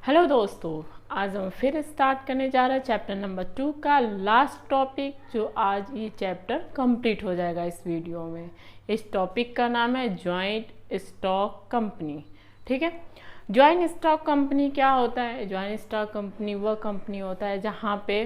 Hello दोस्तों, आज हम फिर स्टार्ट करने जा रहे हैं चैप्टर नंबर 2 का लास्ट टॉपिक, जो आज ये चैप्टर कंप्लीट हो जाएगा इस वीडियो में। इस टॉपिक का नाम है जॉइंट स्टॉक कंपनी। ठीक है, जॉइंट स्टॉक कंपनी क्या होता है? जॉइंट स्टॉक कंपनी वह कंपनी होता है जहाँ पे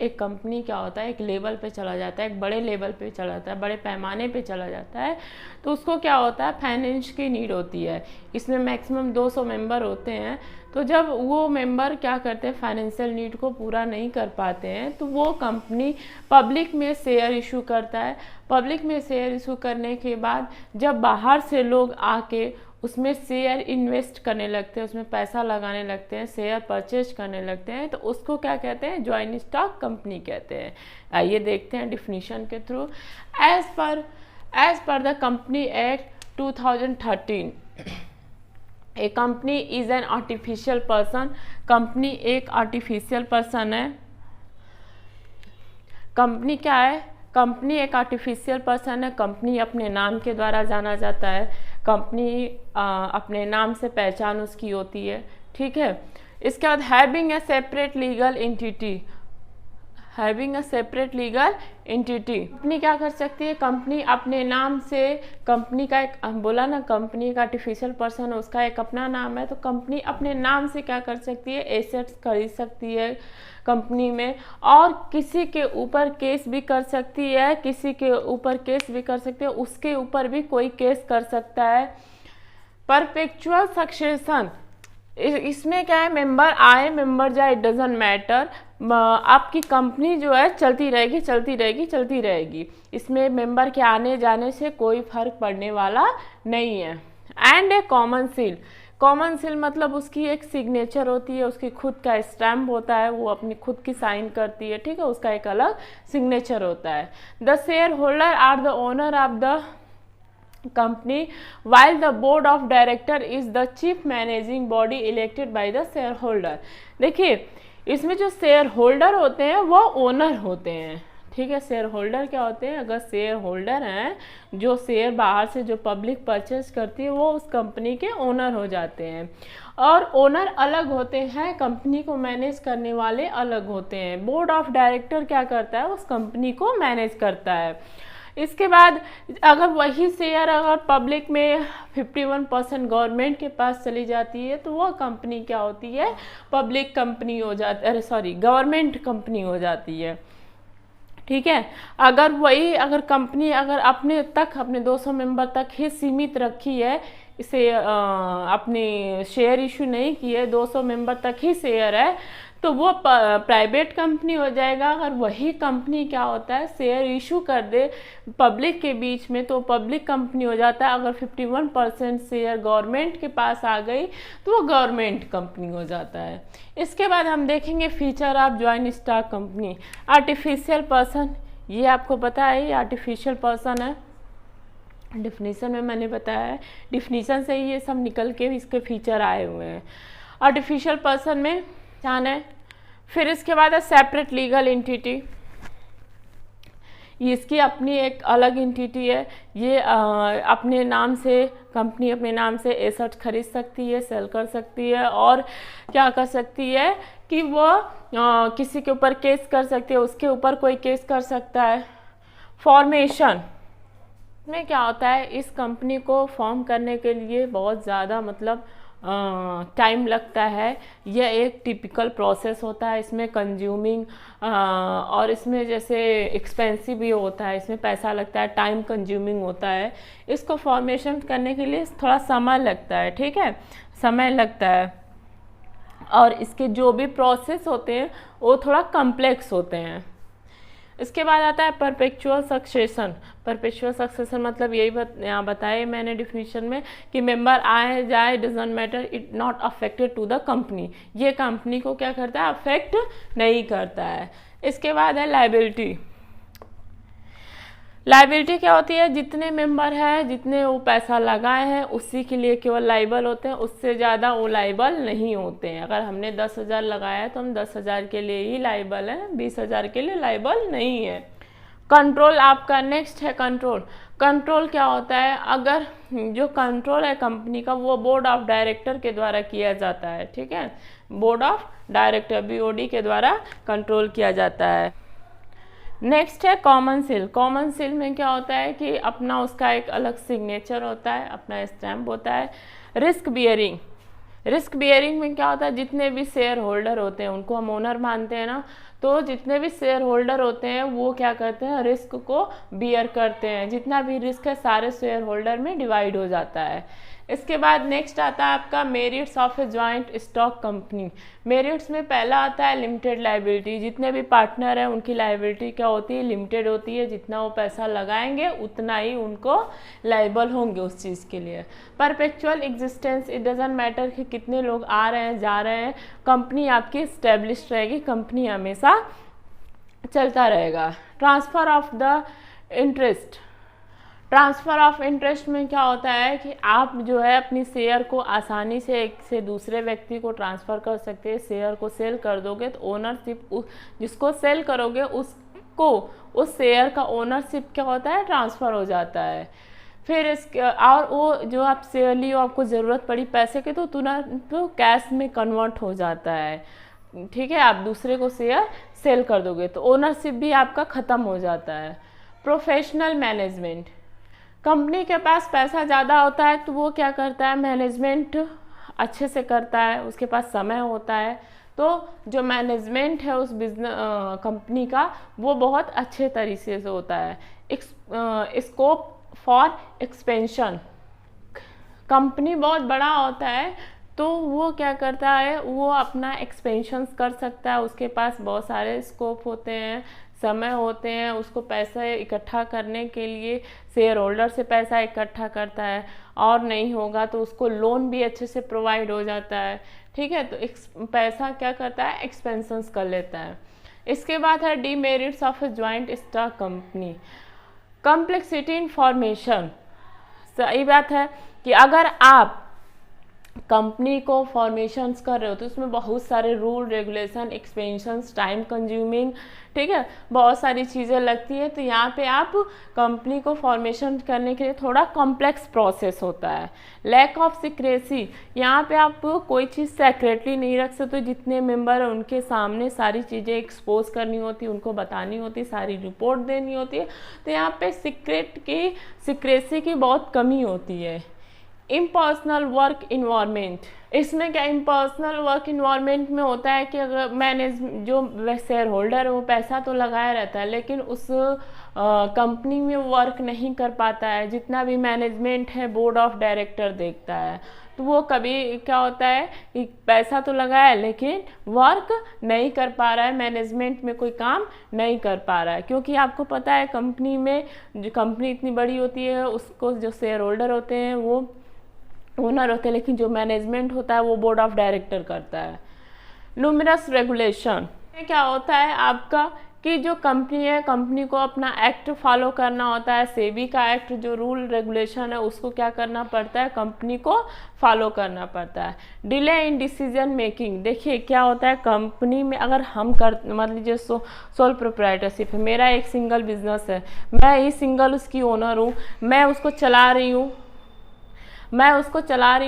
एक कंपनी क्या होता है, एक लेवल पे चला जाता है, एक बड़े लेवल पे चला जाता है, बड़े पैमाने पे चला जाता है, तो उसको क्या होता है, फाइनेंस की नीड होती है। इसमें मैक्सिमम 200 मेंबर होते हैं। तो जब वो मेंबर क्या करते हैं, फाइनेंशियल नीड को पूरा नहीं कर पाते हैं, तो वो कंपनी पब्लिक में शेयर इशू करता है। पब्लिक में शेयर इशू करने के बाद जब बाहर से लोग आके उसमें शेयर इन्वेस्ट करने लगते हैं, उसमें पैसा लगाने लगते हैं, शेयर परचेज करने लगते हैं, तो उसको क्या कहते हैं, जॉइंट स्टॉक कंपनी कहते हैं। आइए देखते हैं डिफिनीशन के थ्रू। As per the company act 2013, a company is an artificial person. Company एक आर्टिफिशियल पर्सन है। कंपनी क्या है? कंपनी एक आर्टिफिशियल पर्सन है। कंपनी अपने नाम के द्वारा जाना जाता है। कंपनी अपने नाम से पहचान उसकी होती है। ठीक है, इसके बाद having a separate legal entity. Having a separate legal entity, company क्या कर सकती है? कंपनी अपने नाम से, कंपनी का एक, बोला ना कंपनी एक आर्टिफिशियल पर्सन है, उसका एक अपना नाम है, तो कंपनी अपने नाम से क्या कर सकती है, एसेट्स खरीद सकती है कंपनी में, और किसी के ऊपर केस भी कर सकती है, किसी के ऊपर केस भी कर सकती है, उसके ऊपर भी कोई केस कर सकता है। परपेचुअल सक्सेशन, इसमें क्या है, मेंबर आए मेंबर जाए, इट डजेंट मैटर, आपकी कंपनी जो है चलती रहेगी चलती रहेगी चलती रहेगी। इसमें मेंबर के आने जाने से कोई फर्क पड़ने वाला नहीं है। And A common seal, common seal मतलब उसकी एक सिग्नेचर होती है, उसकी खुद का स्टैम्प होता है, वो अपनी खुद की साइन करती है। ठीक है, उसका एक अलग सिग्नेचर होता है। The shareholder are the owner of the company while the board of director is the chief managing body elected by the shareholder। देखिए, इसमें जो शेयर होल्डर होते हैं वो ओनर होते हैं। ठीक है, शेयर होल्डर क्या होते हैं? अगर शेयर होल्डर हैं, जो शेयर बाहर से जो पब्लिक परचेज करती है, वो उस कंपनी के ओनर हो जाते हैं। और ओनर अलग होते हैं, कंपनी को मैनेज करने वाले अलग होते हैं। बोर्ड ऑफ डायरेक्टर क्या करता है, उस कंपनी को मैनेज करता है। इसके बाद अगर वही शेयर अगर पब्लिक में 51% गवर्नमेंट के पास चली जाती है, तो वह कंपनी क्या होती है, पब्लिक कंपनी हो जाती, अरे सॉरी, गवर्नमेंट कंपनी हो जाती है। ठीक है, अगर कंपनी अगर अपने 200 मेंबर तक ही सीमित रखी है, इसे अपने शेयर इशू नहीं किए, 200 मेंबर तक ही शेयर है, तो वो प्राइवेट कंपनी हो जाएगा। अगर वही कंपनी क्या होता है, शेयर इशू कर दे पब्लिक के बीच में, तो पब्लिक कंपनी हो जाता है। अगर 51% शेयर गवर्नमेंट के पास आ गई, तो वो गवर्नमेंट कंपनी हो जाता है। इसके बाद हम देखेंगे feature of joint stock company. Artificial person, ये आपको पता है, ये आर्टिफिशियल पर्सन है। डिफिनीशन में मैंने बताया है, डिफिनीशन से ही ये सब निकल के इसके फीचर आए हुए हैं। आर्टिफिशियल पर्सन में पहचान है। फिर इसके बाद है सेपरेट लीगल एंटिटी, इसकी अपनी एक अलग एंटिटी है। ये अपने नाम से, कंपनी अपने नाम से एसेट खरीद सकती है, सेल कर सकती है, और क्या कर सकती है कि वो किसी के ऊपर केस कर सकती है, उसके ऊपर कोई केस कर सकता है। फॉर्मेशन में क्या होता है, इस कंपनी को फॉर्म करने के लिए बहुत ज़्यादा मतलब टाइम लगता है। यह एक टिपिकल प्रोसेस होता है। इसमें कंज्यूमिंग और इसमें जैसे एक्सपेंसिव भी होता है, इसमें पैसा लगता है, टाइम कंज्यूमिंग होता है। इसको फॉर्मेशन करने के लिए थोड़ा समय लगता है। ठीक है, समय लगता है, और इसके जो भी प्रोसेस होते हैं वो थोड़ा कम्प्लेक्स होते हैं। इसके बाद आता है परपेचुअल सक्सेशन। परपेचुअल सक्सेशन मतलब यही यहाँ बताए मैंने डिफिनीशन में कि मेंबर आए जाए, doesn't matter, it not affected to the company. ये कंपनी को क्या करता है, अफेक्ट नहीं करता है। इसके बाद है लायबिलिटी। लायबिलिटी क्या होती है, जितने मेंबर हैं, जितने वो पैसा लगाए हैं, उसी के लिए केवल लाइबल होते हैं, उससे ज़्यादा वो लाइबल नहीं होते हैं। अगर हमने 10,000 लगाया है तो हम 10,000 के लिए ही लाइबल हैं, 20,000 के लिए लाइबल नहीं है। कंट्रोल आपका नेक्स्ट है कंट्रोल। कंट्रोल क्या होता है, अगर जो कंट्रोल है कंपनी का वो बोर्ड ऑफ डायरेक्टर के द्वारा किया जाता है, ठीक है, बोर्ड ऑफ डायरेक्टर BOD के द्वारा कंट्रोल किया जाता है। नेक्स्ट है कॉमन सील। कॉमन सील में क्या होता है कि अपना उसका एक अलग सिग्नेचर होता है, अपना स्टैम्प होता है। रिस्क बियरिंग, रिस्क बियरिंग में क्या होता है, जितने भी शेयर होल्डर होते हैं उनको हम ओनर मानते हैं ना, तो जितने भी शेयर होल्डर होते हैं वो क्या करते हैं, रिस्क को बियर करते हैं। जितना भी रिस्क है सारे शेयर होल्डर में डिवाइड हो जाता है। इसके बाद नेक्स्ट आता है आपका merits of A joint stock company. Merits में पहला आता है लिमिटेड लायबिलिटी। जितने भी पार्टनर हैं उनकी लायबिलिटी क्या होती है, लिमिटेड होती है। जितना वो पैसा लगाएंगे उतना ही उनको लायबल होंगे उस चीज़ के लिए। Perpetual existence, it doesn't matter कि कितने लोग आ रहे हैं जा रहे हैं, कंपनी आपकी स्टेब्लिश रहेगी, कंपनी हमेशा चलता रहेगा। Transfer of the interest, transfer of interest में क्या होता है कि आप जो है अपनी शेयर को आसानी से एक से दूसरे व्यक्ति को ट्रांसफ़र कर सकते हैं। शेयर को सेल कर दोगे तो ओनरशिप जिसको सेल करोगे उसको उस शेयर का ओनरशिप क्या होता है, ट्रांसफ़र हो जाता है। फिर इसके और वो जो आप शेयर लियो आपको ज़रूरत पड़ी पैसे के तो तुरंत तो कैश में कन्वर्ट हो जाता है, ठीक है। आप दूसरे को शेयर सेल कर दोगे तो ओनरशिप भी आपका ख़त्म हो जाता है। प्रोफेशनल मैनेजमेंट, कंपनी के पास पैसा ज़्यादा होता है तो वो क्या करता है, मैनेजमेंट अच्छे से करता है, उसके पास समय होता है, तो जो मैनेजमेंट है उस बिजनेस कंपनी का वो बहुत अच्छे तरीके से होता है। स्कोप फॉर एक्सपेंशन, कंपनी बहुत बड़ा होता है तो वो क्या करता है, वो अपना एक्सपेंशंस कर सकता है, उसके पास बहुत सारे स्कोप होते हैं, समय होते हैं, उसको पैसे इकट्ठा करने के लिए शेयर होल्डर से पैसा इकट्ठा करता है, और नहीं होगा तो उसको लोन भी अच्छे से प्रोवाइड हो जाता है, ठीक है। तो पैसा क्या करता है, एक्सपेंशंस कर लेता है। इसके बाद है demerits of A joint stock company. Complexity in formation, सही बात है कि अगर आप कंपनी को फॉर्मेशंस कर रहे हो तो उसमें बहुत सारे rule regulation, expansions, time consuming, ठीक है, बहुत सारी चीज़ें लगती है। तो यहाँ पे आप कंपनी को फॉर्मेशन करने के लिए थोड़ा कॉम्प्लेक्स प्रोसेस होता है। लैक ऑफ सीक्रेसी, यहाँ पे आप कोई चीज़ सेक्रेटली नहीं रख सकते, जितने मेंबर हैं उनके सामने सारी चीज़ें एक्सपोज करनी होती, उनको बतानी होती, सारी रिपोर्ट देनी होती है। तो यहाँ पे सीक्रेसी की बहुत कमी होती है। इम्पर्सनल वर्क इन्वायरमेंट, इसमें क्या इम्पर्सनल वर्क इन्वायरमेंट में होता है कि अगर जो शेयर होल्डर है वो पैसा तो लगाया रहता है लेकिन उस कंपनी में वर्क नहीं कर पाता है। जितना भी मैनेजमेंट है बोर्ड ऑफ डायरेक्टर देखता है, तो वो कभी क्या होता है कि पैसा तो लगाया है लेकिन वर्क नहीं कर पा रहा है, मैनेजमेंट में कोई काम नहीं कर पा रहा है। क्योंकि आपको पता है कंपनी में जो कंपनी इतनी बड़ी होती है उसको जो शेयर होल्डर होते हैं वो ओनर होते हैं, लेकिन जो मैनेजमेंट होता है वो बोर्ड ऑफ डायरेक्टर करता है। न्यूमरस रेगुलेशन, क्या होता है आपका कि जो कंपनी है कंपनी को अपना एक्ट फॉलो करना होता है। सेबी का एक्ट जो रूल रेगुलेशन है उसको क्या करना पड़ता है, कंपनी को फॉलो करना पड़ता है। डिले इन डिसीजन मेकिंग, देखिए क्या होता है कंपनी में अगर हम मान लीजिए सोल प्रोप्राइटरशिप है, मेरा एक सिंगल बिजनेस है, मैं ही सिंगल उसकी ओनर हूँ, मैं उसको चला रही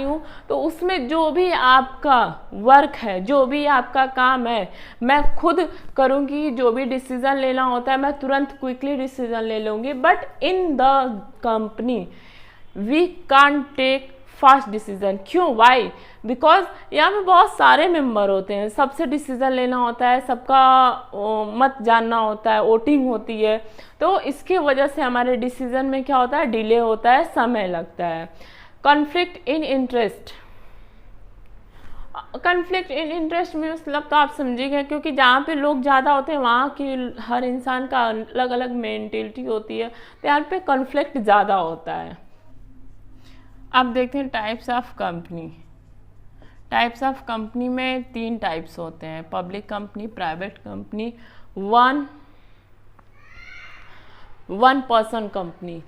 हूँ, तो उसमें जो भी आपका वर्क है, जो भी आपका काम है, मैं खुद करूँगी। जो भी डिसीज़न लेना होता है मैं तुरंत क्विकली डिसीज़न ले लूँगी। But in the company we can't take fast decision. क्यों, वाई? बिकॉज यहाँ में बहुत सारे मेंबर होते हैं, सबसे डिसीज़न लेना होता है, सबका मत जानना होता है, वोटिंग होती है, तो इसकी वजह से हमारे डिसीज़न में क्या होता है, डिले होता है, समय लगता है। Conflict in interest, conflict in interest में मतलब तो आप समझिएगा, क्योंकि जहाँ पे लोग ज़्यादा होते हैं वहाँ की हर इंसान का अलग अलग मेंटेलिटी होती है, तो यहाँ पे कॉन्फ्लिक्ट ज़्यादा होता है। अब देखते हैं types of company. Types of company में 3 टाइप्स होते हैं, public company, private company, one person company.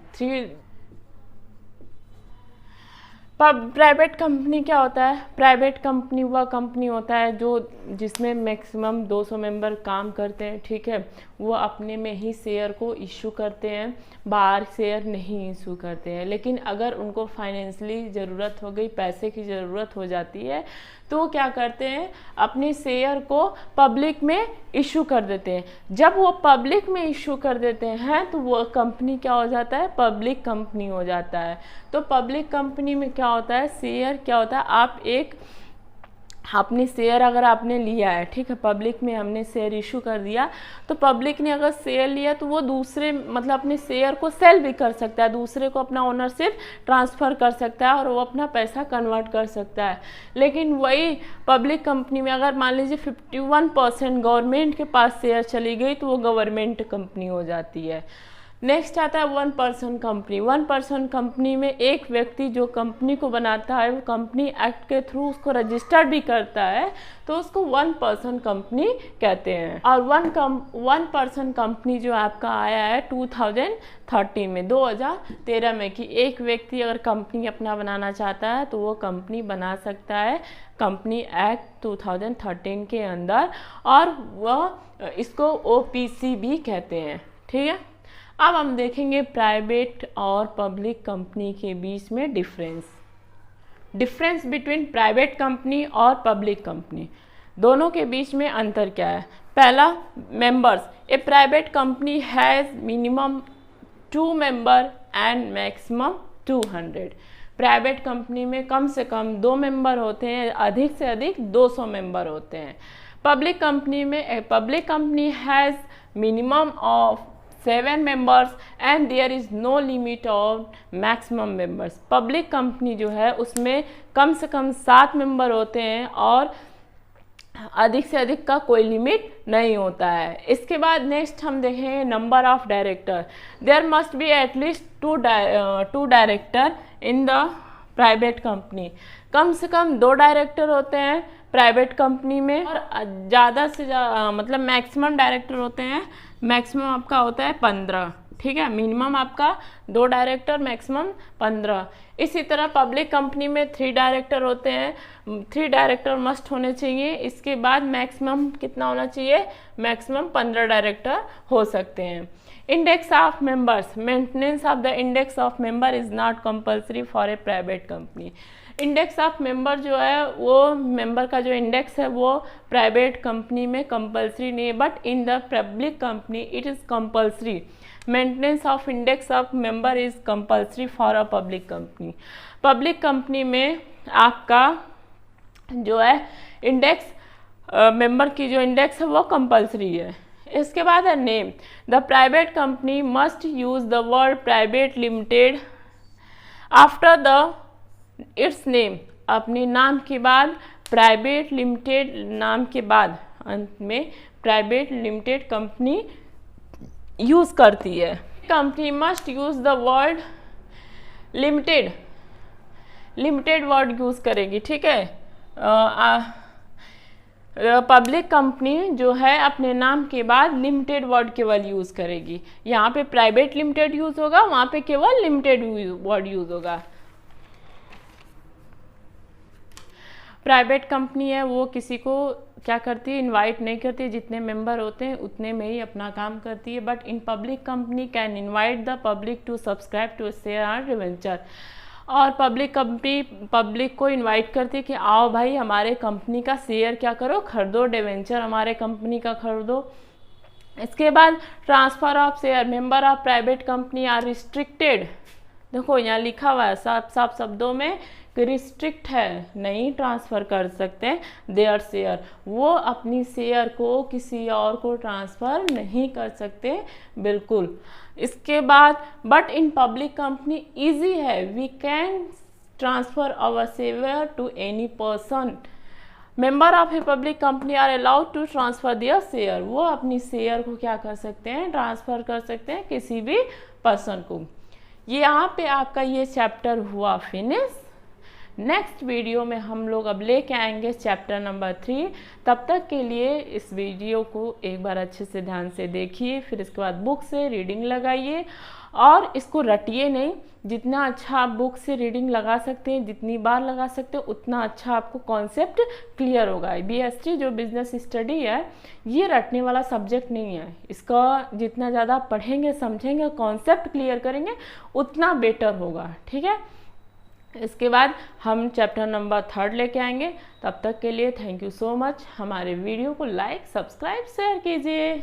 Private company क्या होता है, प्राइवेट कंपनी वह कंपनी होता है जो जिसमें मैक्सिमम 200 मेंबर काम करते हैं, ठीक है। वो अपने में ही शेयर को इशू करते हैं, बाहर शेयर नहीं इशू करते हैं। लेकिन अगर उनको फाइनेंशियली ज़रूरत हो गई, पैसे की ज़रूरत हो जाती है, तो वो क्या करते हैं, अपने शेयर को पब्लिक में इशू कर देते हैं। जब वो पब्लिक में इशू कर देते हैं तो वो कंपनी क्या हो जाता है, पब्लिक कंपनी हो जाता है। तो पब्लिक कंपनी में क्या होता है, शेयर क्या होता है, आप एक अपनी शेयर अगर आपने लिया है, ठीक है, पब्लिक में हमने शेयर इशू कर दिया, तो पब्लिक ने अगर शेयर लिया तो वो दूसरे मतलब अपने शेयर को सेल भी कर सकता है, दूसरे को अपना ओनरशिप ट्रांसफ़र कर सकता है और वो अपना पैसा कन्वर्ट कर सकता है। लेकिन वही पब्लिक कंपनी में अगर मान लीजिए 51% गवर्नमेंट के पास शेयर चली गई तो वो गवर्नमेंट कंपनी हो जाती है। नेक्स्ट आता है 1% कंपनी। 1% कंपनी में एक व्यक्ति जो कंपनी को बनाता है वो कंपनी एक्ट के थ्रू उसको रजिस्टर्ड भी करता है, तो उसको 1% कंपनी कहते हैं। और 1% कंपनी जो आपका आया है 2013 में, 2013 में, कि एक व्यक्ति अगर कंपनी अपना बनाना चाहता है तो वो कंपनी बना सकता है कंपनी एक्ट 2013 के अंदर, और वह इसको OPC भी कहते हैं। ठीक है, अब हम देखेंगे प्राइवेट और पब्लिक कंपनी के बीच में डिफरेंस बिटवीन प्राइवेट कंपनी और पब्लिक कंपनी, दोनों के बीच में अंतर क्या है। पहला, members. A private company has minimum 2 member and maximum 200। Private company में कम से कम 2 मेंबर होते हैं, अधिक से अधिक 200 मेंबर होते हैं। पब्लिक कंपनी में ए public company has minimum of 7 members and there is no limit on maximum members। Public company जो है उसमें कम से कम 7 मेंबर होते हैं और अधिक से अधिक का कोई लिमिट नहीं होता है। इसके बाद नेक्स्ट हम देखेंगे number of director. There must be at least 2 director in the private company. कम से कम 2 डायरेक्टर होते हैं प्राइवेट कंपनी में, और ज़्यादा से ज़्यादा मतलब मैक्सिमम डायरेक्टर होते हैं, मैक्सिमम आपका होता है 15। ठीक है, मिनिमम आपका 2 डायरेक्टर, मैक्सिमम 15। इसी तरह पब्लिक कंपनी में 3 डायरेक्टर होते हैं, 3 डायरेक्टर मस्ट होने चाहिए। इसके बाद मैक्सिमम कितना होना चाहिए, मैक्सिमम 15 डायरेक्टर हो सकते हैं। Index of members. Maintenance of the index of member is not compulsory for a private company. Index of member जो है वो मेंबर का जो इंडेक्स है वो प्राइवेट कंपनी में कंपल्सरी नहीं है, but in the public company it is compulsory. Maintenance of index of member is compulsory for a public company. Public company में आपका जो है इंडेक्स मेंबर की जो इंडेक्स है वो कंपल्सरी है। इसके बाद है name. The private company must use the word private limited after the it's name. अपने नाम के बाद प्राइवेट लिमिटेड, नाम के बाद अंत में प्राइवेट लिमिटेड कंपनी यूज करती है। Company must use the word limited, limited word use करेगी। ठीक है, पब्लिक कंपनी जो है अपने नाम के बाद लिमिटेड वर्ड केवल यूज करेगी। यहाँ पे प्राइवेट लिमिटेड यूज होगा, वहाँ पे केवल लिमिटेड वर्ड यूज होगा। प्राइवेट कंपनी है वो किसी को क्या करती है, इनवाइट नहीं करती, जितने मेंबर होते हैं उतने में ही अपना काम करती है। But in public company can invite the public to subscribe to share और डिवेंचर। और पब्लिक कंपनी पब्लिक को इनवाइट करती है कि आओ भाई हमारे कंपनी का शेयर क्या करो, खरीदो, डिवेंचर हमारे कंपनी का खरीदो। इसके बाद transfer of share. Member of private company are restricted. देखो यहाँ लिखा हुआ है साफ साफ शब्दों में कि रिस्ट्रिक्ट है, नहीं ट्रांसफ़र कर सकते देयर शेयर। वो अपनी शेयर को किसी और को ट्रांसफ़र नहीं कर सकते बिल्कुल। इसके बाद but in public company easy है, we can transfer our share to any person. Member of a public company are allowed to transfer their share. वो अपनी शेयर को क्या कर सकते हैं, ट्रांसफ़र कर सकते हैं किसी भी पर्सन को। ये यहाँ पे आपका ये चैप्टर हुआ फिनिश। नेक्स्ट वीडियो में हम लोग अब लेके आएंगे चैप्टर नंबर 3। तब तक के लिए इस वीडियो को एक बार अच्छे से ध्यान से देखिए, फिर इसके बाद बुक से रीडिंग लगाइए और इसको रटिए नहीं। जितना अच्छा आप बुक से रीडिंग लगा सकते हैं, जितनी बार लगा सकते हैं, उतना अच्छा आपको कॉन्सेप्ट क्लियर होगा। BST जो बिजनेस स्टडी है ये रटने वाला सब्जेक्ट नहीं है। इसका जितना ज़्यादा पढ़ेंगे, समझेंगे, कॉन्सेप्ट क्लियर करेंगे, उतना बेटर होगा। ठीक है, इसके बाद हम चैप्टर नंबर 3 लेके आएंगे। तब तक के लिए थैंक यू सो मच। हमारे वीडियो को लाइक, सब्सक्राइब, शेयर कीजिए।